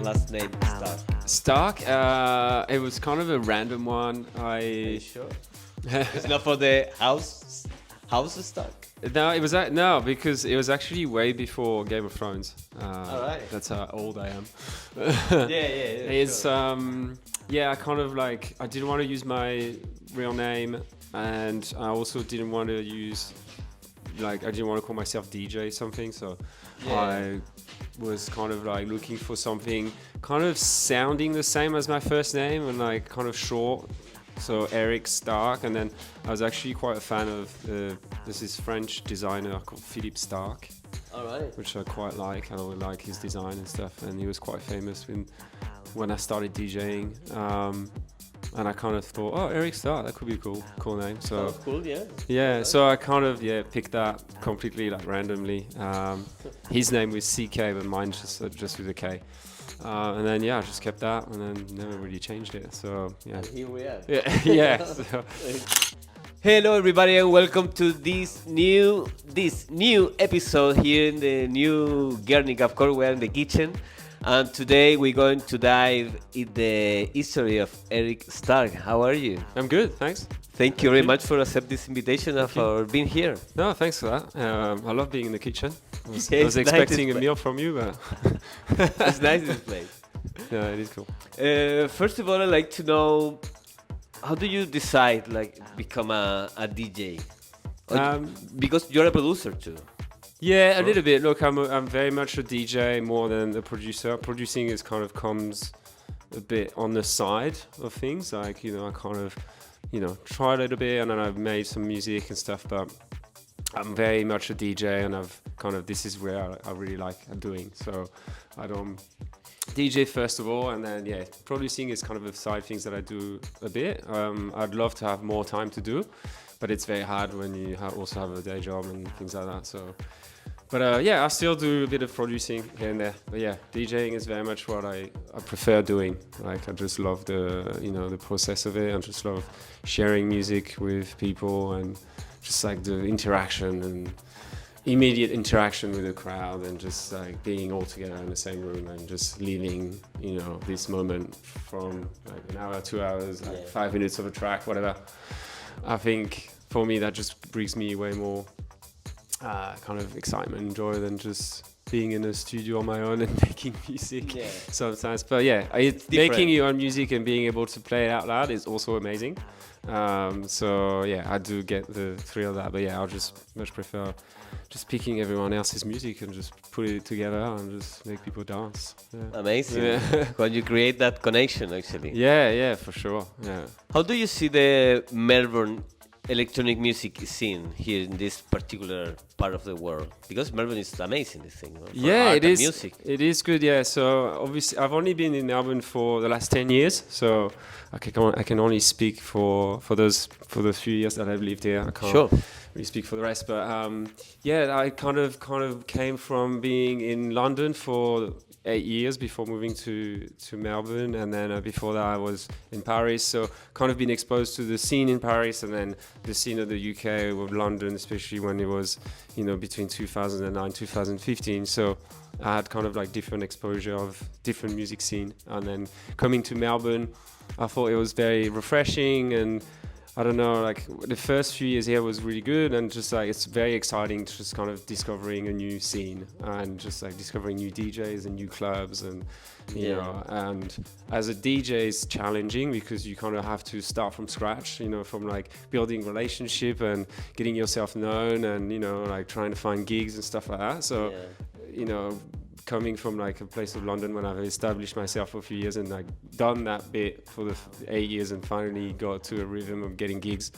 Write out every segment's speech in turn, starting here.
Last name Stark. Stark, it was kind of a random one. Are you sure? It's not for the house Stark. No, it was because it was actually way before Game of Thrones. All right. That's how old I am. Yeah. It's I kind of like I didn't want to use my real name, and I also didn't want to use I didn't want to call myself DJ something. So I was kind of like looking for something kind of sounding the same as my first name and like kind of short. So ERIC Stark, and then I was actually quite a fan of this French designer called Philippe Stark. All right. Which I quite like. I really like his design and stuff, and he was quite famous when I started DJing. And I kind of thought, oh, ERIC Stark, that could be a cool name. So cool, yeah. Yeah, right. So I kind of picked that completely like randomly. His name was CK, but mine just with a K. And then I just kept that, and then never really changed it. So And here we are. Yeah. So. Hello everybody, and welcome to this new episode here in the new Guernica. Of course, we're in the kitchen, and today we're going to dive in the history of ERIC Stark. How are you? I'm good, thanks. Thank you very much for accepting this invitation and for being here. No, thanks for that. I love being in the kitchen. I was It's expecting nice a meal from you, but it's nice this place. yeah, it is cool. First of all, I'd like to know, how do you decide become a DJ? Because you're a producer too. Yeah, a little bit. Look, I'm very much a DJ more than a producer. Producing is kind of comes a bit on the side of things. I kind of try a little bit, and then I've made some music and stuff, but I'm very much a DJ, and this is where I really like doing. So I don't DJ first of all, and then producing is kind of a side things that I do a bit. I'd love to have more time to do, but it's very hard when you also have a day job and things like that. So, but I still do a bit of producing here and there. But DJing is very much what I prefer doing. Like I just love the process of it. I just love sharing music with people and just like the interaction and immediate interaction with the crowd, and just like being all together in the same room and just leaving this moment from like an hour, 2 hours, 5 minutes of a track, whatever. I think for me that just brings me way more kind of excitement and joy than just being in a studio on my own and making music sometimes. But making your own music and being able to play it out loud is also amazing. I do get the thrill of that, but I'll just much prefer just picking everyone else's music and just put it together and just make people dance. Amazing. When you create that connection, actually. Yeah, for sure. How do you see the Melbourne electronic music scene here in this particular part of the world? Because Melbourne is amazing, this thing. It is. Music. It is good. Yeah. So obviously, I've only been in Melbourne for the last 10 years. So I can only speak for those few years that I've lived here. I can't really speak for the rest. But I kind of came from being in London for 8 years before moving to Melbourne, and then before that I was in Paris, so kind of been exposed to the scene in Paris and then the scene of the UK with London, especially when it was between 2009 2015. So I had kind of like different exposure of different music scene, and then coming to Melbourne I thought it was very refreshing, and I don't know, like the first few years here was really good, and just like it's very exciting to just kind of discovering a new scene and just like discovering new DJs and new clubs, and you know, and as a DJ it's challenging because you kind of have to start from scratch, from like building relationship and getting yourself known, and like trying to find gigs and stuff like that. So coming from like a place of London when I've established myself for a few years and like done that bit for the 8 years and finally got to a rhythm of getting gigs,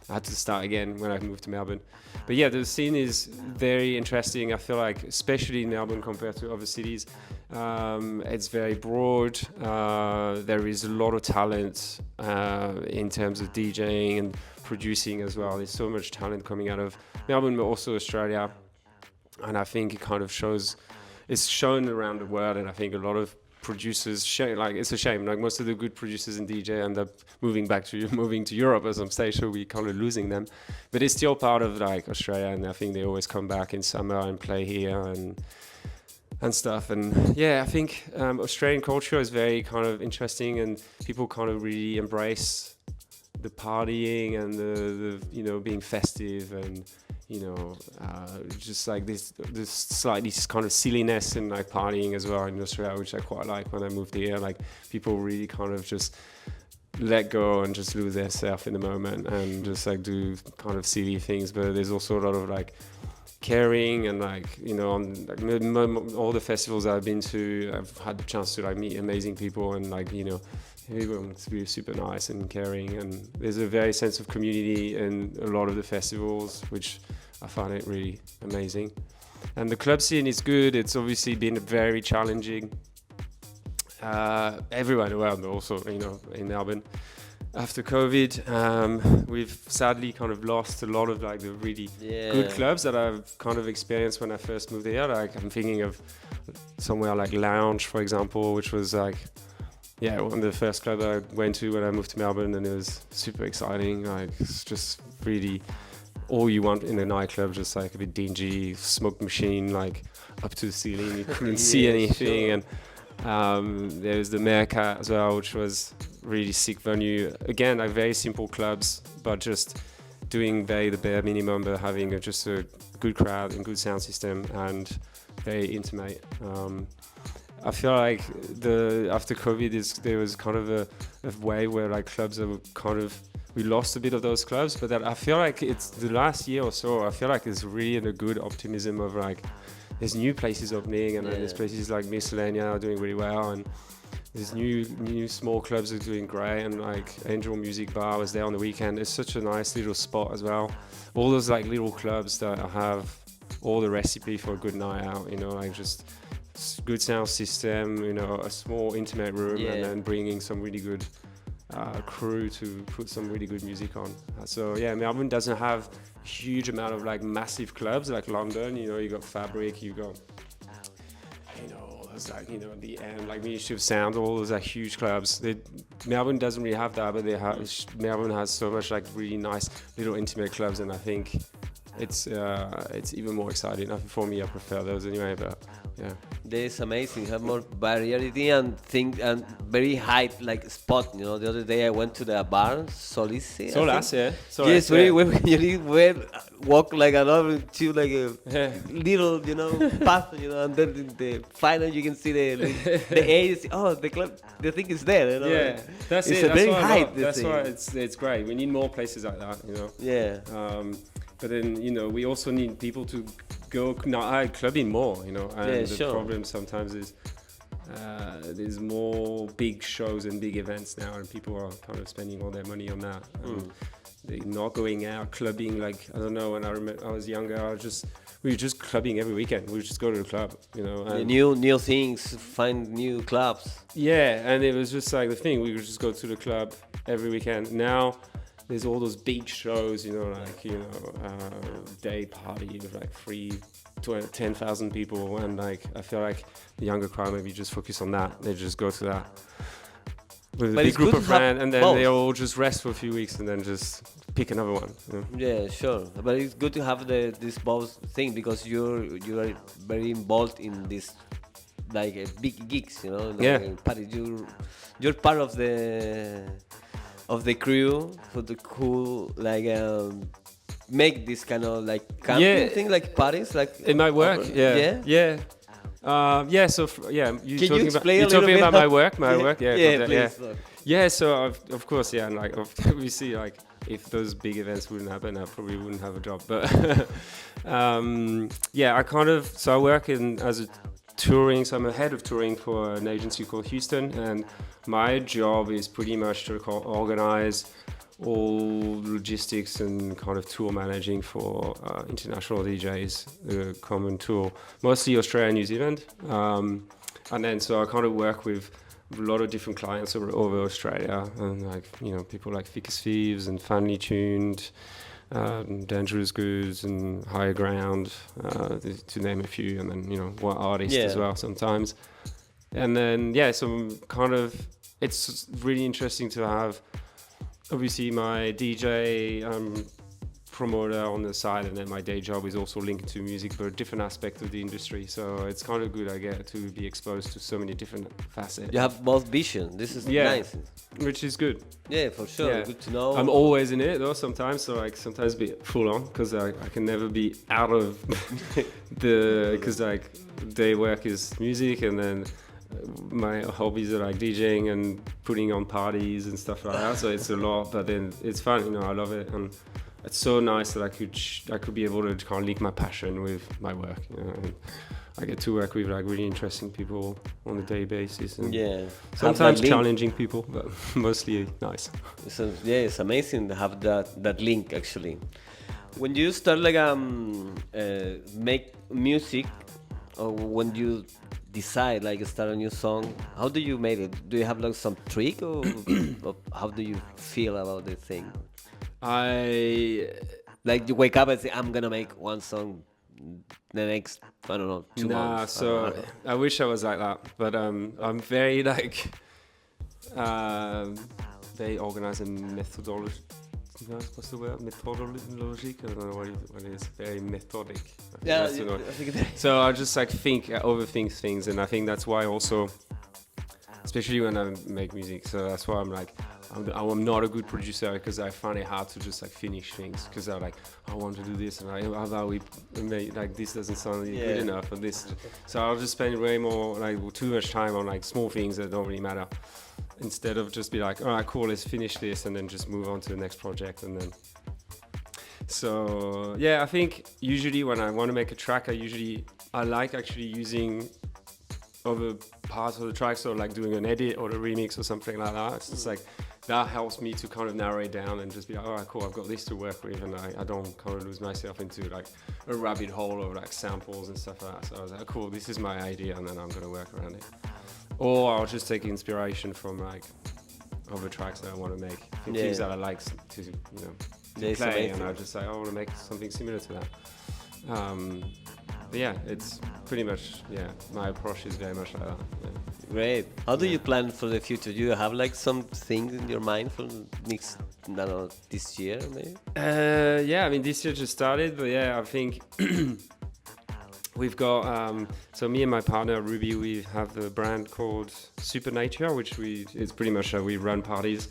I had to start again when I moved to Melbourne. But the scene is very interesting. I feel like, especially in Melbourne compared to other cities, it's very broad. There is a lot of talent in terms of DJing and producing as well. There's so much talent coming out of Melbourne, but also Australia. And I think it kind of shows, it's shown around the world, and I think a lot of producers, like it's a shame. Like most of the good producers and DJ end up moving to Europe at some stage, so we kind of losing them. But it's still part of like Australia, and I think they always come back in summer and play here and stuff. And yeah, I think Australian culture is very kind of interesting, and people kind of really embrace the partying and the being festive and just like this slightly kind of silliness and like partying as well in Australia, which I quite like when I moved here. Like people really kind of just let go and just lose themselves in the moment and just like do kind of silly things. But there's also a lot of like caring and like on like all the festivals I've been to, I've had the chance to like meet amazing people, and like everyone's really super nice and caring, and there's a very sense of community in a lot of the festivals, which I find it really amazing. And the club scene is good. It's obviously been very challenging everywhere in the world, but also in Melbourne. After COVID, we've sadly kind of lost a lot of like the really good clubs that I've kind of experienced when I first moved here. Like I'm thinking of somewhere like Lounge, for example, which was like one of the first clubs I went to when I moved to Melbourne, and it was super exciting. Like it's just really all you want in a nightclub, just like a bit dingy, smoke machine, like up to the ceiling, you couldn't see anything. Sure. And there's the Meerkat as well, which was really sick venue. Again, like very simple clubs, but just doing the bare minimum, but having just a good crowd and good sound system and very intimate. I feel like after COVID, there was kind of a way where like clubs are kind of, we lost a bit of those clubs, but that I feel like it's the last year or so, I feel like there's really a good optimism of like, there's new places opening, and there's places like Miscellanea are doing really well, and there's new small clubs are doing great, and like Angel Music Bar was there on the weekend. It's such a nice little spot as well. All those like little clubs that have all the recipe for a good night out, like just good sound system, a small intimate room, and then bringing some really good crew to put some really good music on. So yeah, Melbourne doesn't have a huge amount of like massive clubs like London. You got Fabric, you got there's like the end, like Ministry of Sound, all those are huge clubs. Melbourne doesn't really have that, but Melbourne has so much like really nice little intimate clubs, and I think it's even more exciting. For me, I prefer those anyway, but yeah. That's amazing. Have more variety and very high like spot. The other day I went to the bar Solis. Yes, we walk like another to like a little path. And then the final you can see the age. Oh, the club, the thing is there. Yeah, that's it's it. Very high. That's why it's great. We need more places like that. Yeah. But then we also need people to go clubbing more, and the problem sometimes is there's more big shows and big events now, and people are kind of spending all their money on that. They're not going out clubbing. Like I don't know, when I remember I was younger, we were just clubbing every weekend. We would just go to the club, and new things, find new clubs. Yeah, and it was just like the thing. We would just go to the club every weekend. Now there's all those big shows, day party with like 10,000 people, and like I feel like the younger crowd maybe just focus on that. They just go to that with a big group of friends, and then they all just rest for a few weeks and then just pick another one. Yeah, sure. But it's good to have this both thing, because you are very involved in this like big gigs, party. You're part of the crew for the cool like make this kind of like camping thing, like parties, like it might work. Yeah. You're talking about my work. So of course, and like obviously, like if those big events wouldn't happen, I probably wouldn't have a job. But I work as a touring, so I'm a head of touring for an agency called Houston, and my job is pretty much to organize all logistics and kind of tour managing for international DJs, the common tour, mostly Australia and New Zealand. And then so I kind of work with a lot of different clients over Australia, and like people like Ficus Thieves and Finely Tuned, Dangerous Goods and Higher Ground, to name a few, and then what artists as well sometimes. And then so kind of it's really interesting to have obviously my DJ promoter on the side, and then my day job is also linked to music, but a different aspect of the industry. So it's kind of good I get to be exposed to so many different facets. You have both vision. This is nice. Which is good. Yeah, for sure. Yeah. Good to know. I'm always in it though sometimes, so like sometimes be full on because I can never be out of because like day work is music, and then my hobbies are like DJing and putting on parties and stuff like that. So it's a lot, but then it's fun, you know. I love it, and it's so nice that I could be able to kind of link my passion with my work, you know. And I get to work with like really interesting people on a daily basis, and sometimes challenging people, but mostly nice. So it's amazing to have that link actually. When you start like make music, or when you decide like start a new song, how do you make it? Do you have like some trick, or how do you feel about the thing? Like you wake up and say, I'm gonna make one song the next, I don't know, 2 months. So I wish I was like that, but I'm very like very organized and methodological. What's the word? Methodologic? I don't know what it is. Very methodic. Yeah. So I just like overthink things, and I think that's why also, especially when I make music. So that's why I'm like, I'm not a good producer, because I find it hard to just like finish things, because I'm like, I want to do this, and how about we make like this doesn't sound good enough, or this. So I'll just spend way more, like too much time on like small things that don't really matter, instead of just be like, all right, cool, let's finish this, and then just move on to the next project. And then so I think usually when I want to make a track, I like actually using other parts of the track, so like doing an edit or a remix or something like that. It's just like that helps me to kind of narrow it down and just be like, all right, cool, I've got this to work with, and I don't kind of lose myself into like a rabbit hole of like samples and stuff like that. So I was like, cool, this is my idea, and then I'm gonna work around it. Or I'll just take inspiration from like other tracks that I want to make, things that I like to play, and I'll just say, I want to make something similar to that. But it's pretty much, my approach is very much like that. Yeah. Great. How do you plan for the future? Do you have like some things in your mind for next, I don't know, this year maybe? I mean, this year just started, but I think we've got, so me and my partner Ruby, we have the brand called Cs.Auch, which it's pretty much how we run parties.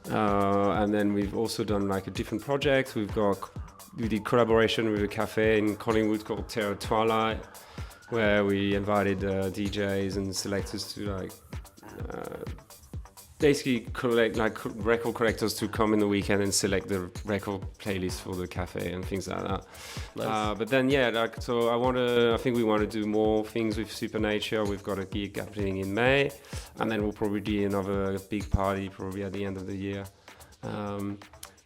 And then we've also done like a different project. We did collaboration with a cafe in Collingwood called Terra Twilight, where we invited DJs and selectors to like basically collect like record collectors to come in the weekend and select the record playlist for the cafe and things like that. Nice. But then so I think we want to do more things with Cs.Auch. We've got a gig happening in May, and then we'll probably do another big party probably at the end of the year.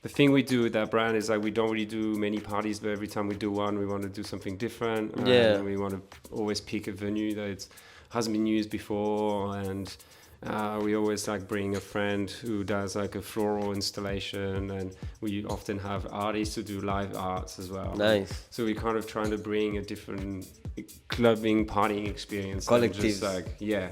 The thing we do with that brand is like we don't really do many parties, but every time we do one, we want to do something different. And we want to always pick a venue that hasn't been used before, and we always like bring a friend who does like a floral installation, and we often have artists who do live arts as well. Nice. So we're kind of trying to bring a different clubbing, partying experience. Collective.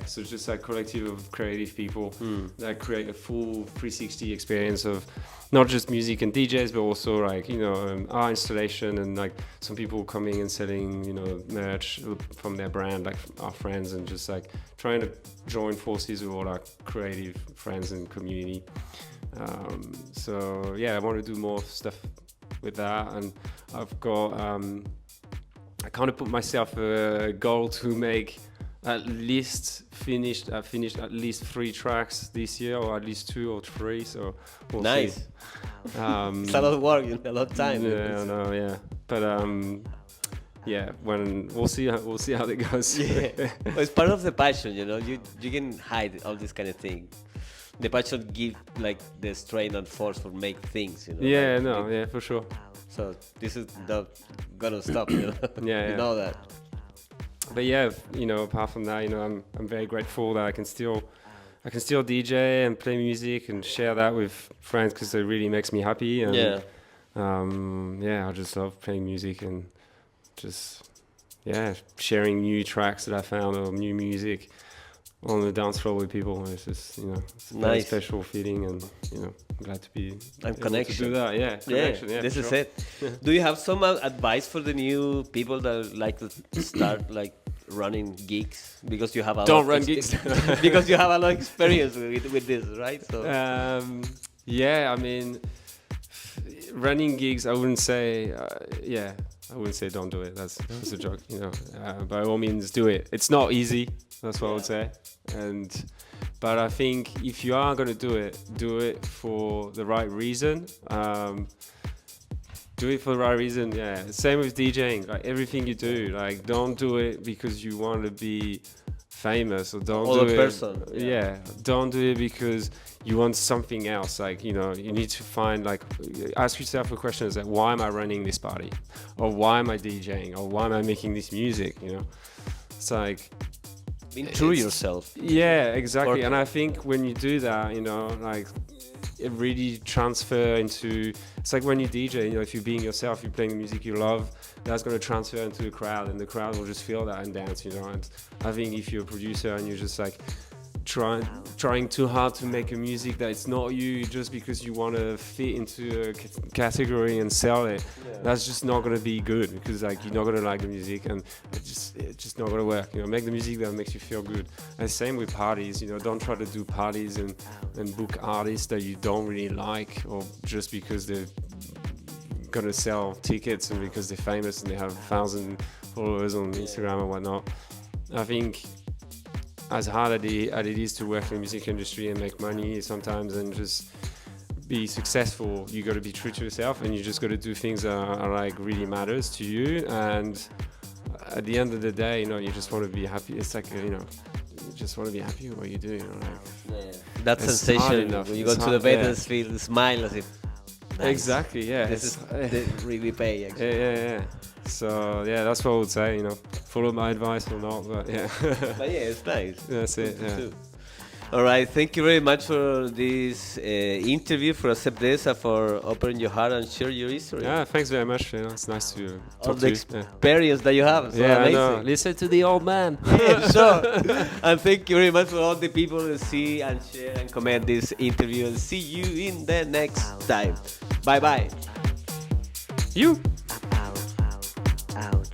So just like collective of creative people that create a full 360 experience of not just music and DJs, but also like, art installation, and like some people coming and selling, merch from their brand, like our friends, and just like trying to join forces with all our creative friends and community. I want to do more stuff with that, and I've got, I kind of put myself a goal to make finished at least 3 tracks this year, or at least 2 or 3. So we'll nice. See. It's a lot of work, a lot of time. Yeah, I know. Yeah, but when we'll see how it goes. Well, it's part of the passion, You can hide all this kind of thing. The passion give like the strain and force for make things, For sure. So this is not gonna stop, You know that. But apart from that, I'm very grateful that I can still DJ and play music and share that with friends, because it really makes me happy. And, I just love playing music and just sharing new tracks that I found or new music. on the dance floor with people. It's just, it's a very special feeling, and I'm glad to be and able connection. to do that. Yeah, connection. Yeah, this is it. Do you have some advice for the new people that like to start like running gigs, because you have a don't run gigs because you have a lot of experience with this, right? So yeah, I mean, running gigs, I wouldn't say I wouldn't say don't do it. That's a joke, by all means do it. It's not easy, that's what I would say. But I think if you are going to do it for the right reason. Do it for the right reason, yeah. Same with DJing. Like everything you do, like don't do it because you want to be famous, or don't do it. Person. Yeah, don't do it because you want something else. Like you need to find ask yourself a question: is like, why am I running this party, or why am I DJing, or why am I making this music? It's like being true yourself. Yeah, exactly. And I think when you do that, it really transfer into, it's like when you DJ, if you're being yourself, you're playing the music you love, that's going to transfer into the crowd, and the crowd will just feel that and dance, and I think if you're a producer and you're just like trying too hard to make a music that it's not you just because you want to fit into a category and sell it, that's just not going to be good, because you're not going to like the music, and it's just not going to work. Make the music that makes you feel good. And same with parties, don't try to do parties and book artists that you don't really like, or just because they're going to sell tickets and because they're famous and they have 1,000 followers on Instagram and whatnot. I think as hard as it is to work in the music industry and make money sometimes and just be successful, you got to be true to yourself, and you just got to do things that are really matters to you. And at the end of the day, you just want to be happy. It's like, you just want to be happy with what you do. That sensation when you go to the bed and feel smile as if. Nice. Exactly. Yeah. This is really pay. Actually. Yeah. So that's what I would say. Follow my advice or not, but yeah. But yeah, it's nice. That's it. Yeah. All right, thank you very much for this interview, for accept this, and for opening your heart and share your history. Yeah, thanks very much. It's nice to talk all to the you. experience that you have. So yeah, amazing. I know. Listen to the old man. Yeah, sure. And thank you very much for all the people who see and share and comment this interview. And see you in the next time. Bye bye. You. Out.